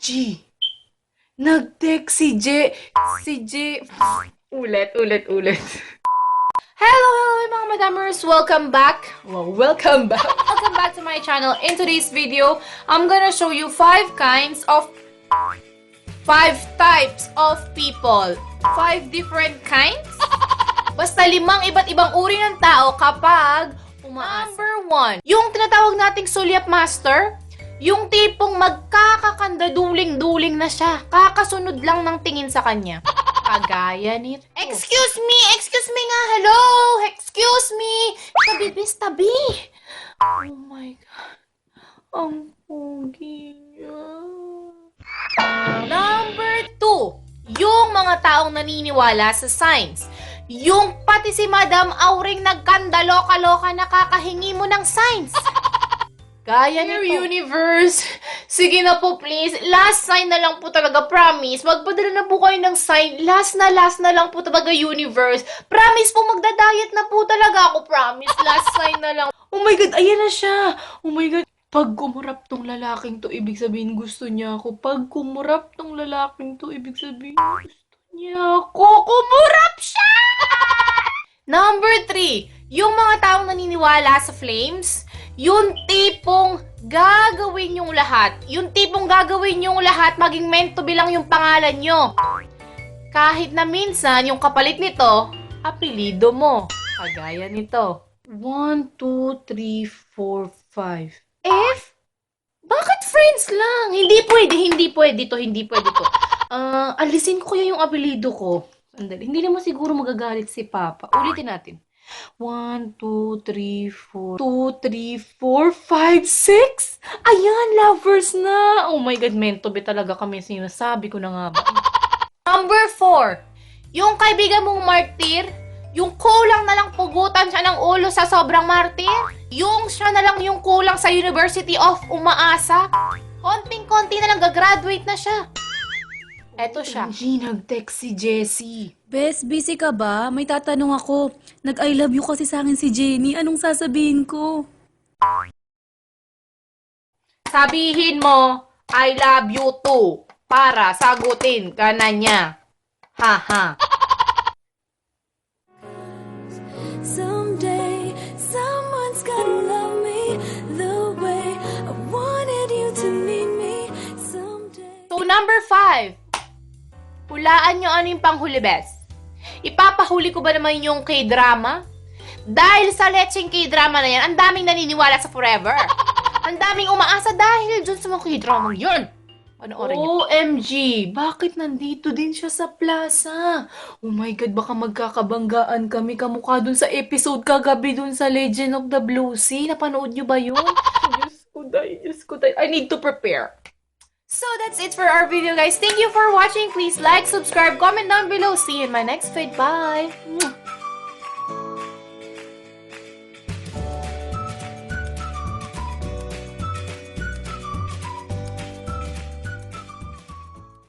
G. Nag-text si J. Ulit. Hello, mga madamers! Welcome back. Welcome back to my channel. In today's video, I'm gonna show you 5 types of people. 5 different kinds? Basta 5 iba't ibang uri ng tao kapag umaasa. Number 1, yung tinatawag nating sulyap master. Yung tipong magkakakanda duling-duling na siya. Kakasunod lang ng tingin sa kanya. Kagaya nito. Excuse me nga, hello! Excuse me! Tabi, bis, tabi! Oh my God. Ang pogi niya. Number 2, yung mga taong naniniwala sa signs. Yung pati si Madam Auring nagkanda loka-loka nakakahingi mo ng signs. Gaya nito. Universe, sige na po please. Last sign na lang po talaga, promise. Magpadala na po kayo ng sign. Last na lang po talaga, universe. Promise po, magda-diet na po talaga ako, promise. Last sign na lang. Oh my God, ayan na siya. Oh my God. Pag kumurap tong lalaking to, ibig sabihin gusto niya ako. Pag kumurap tong lalaking to, ibig sabihin gusto niya ako. Kumurap siya! Number 3, yung mga taong naniniwala sa flames. Yung tipong gagawin yung lahat. Yung tipong gagawin yung lahat, maging meant to be lang yung pangalan nyo. Kahit na minsan, yung kapalit nito, apelido mo. Kagaya nito. 1, 2, 3, 4, 5. F? Bakit friends lang? Hindi pwede to. Alisin ko kaya yung apelido ko. Sandali. Hindi naman siguro magagalit si Papa. Ulitin natin. 1, 2, 3, 4. 2, 3, 4, 5, 6. Ayan, lovers na. Oh my God, meant to be talaga kami. Sinasabi ko na nga ba. Number 4. Yung kaibigan mong martir, yung kulang na lang pugutan siya ng ulo sa sobrang martir. Yung siya na lang yung kulang sa University of Umaasa. Konting-konti na lang gagraduate na siya. Eto siya. Nag-text si Jessie. Bes, busy ka ba? May tatanong ako. Nag-I love you kasi sa akin si Jenny. Anong sasabihin ko? Sabihin mo, I love you too. Para sagutin ka na niya. Ha. Someday, someone's gonna love me the way I wanted you to need me someday. So, number 5. Hulaan nyo ano yung panghuli, best. Ipapahuli ko ba naman yung K-drama? Dahil sa lecheng K-drama na yan, ang daming naniniwala sa forever. Ang daming umaasa dahil dun sa mga K-drama yun. Panoorin niyo. OMG! Bakit nandito din siya sa plaza? Oh my God, baka magkakabanggaan kami kamukha dun sa episode kagabi dun sa Legend of the Blue Sea. Napanood niyo ba yun? Diyos ko day. I need to prepare. So that's it for our video, guys. Thank you for watching. Please like, subscribe, comment down below. See you in my next vid. Bye!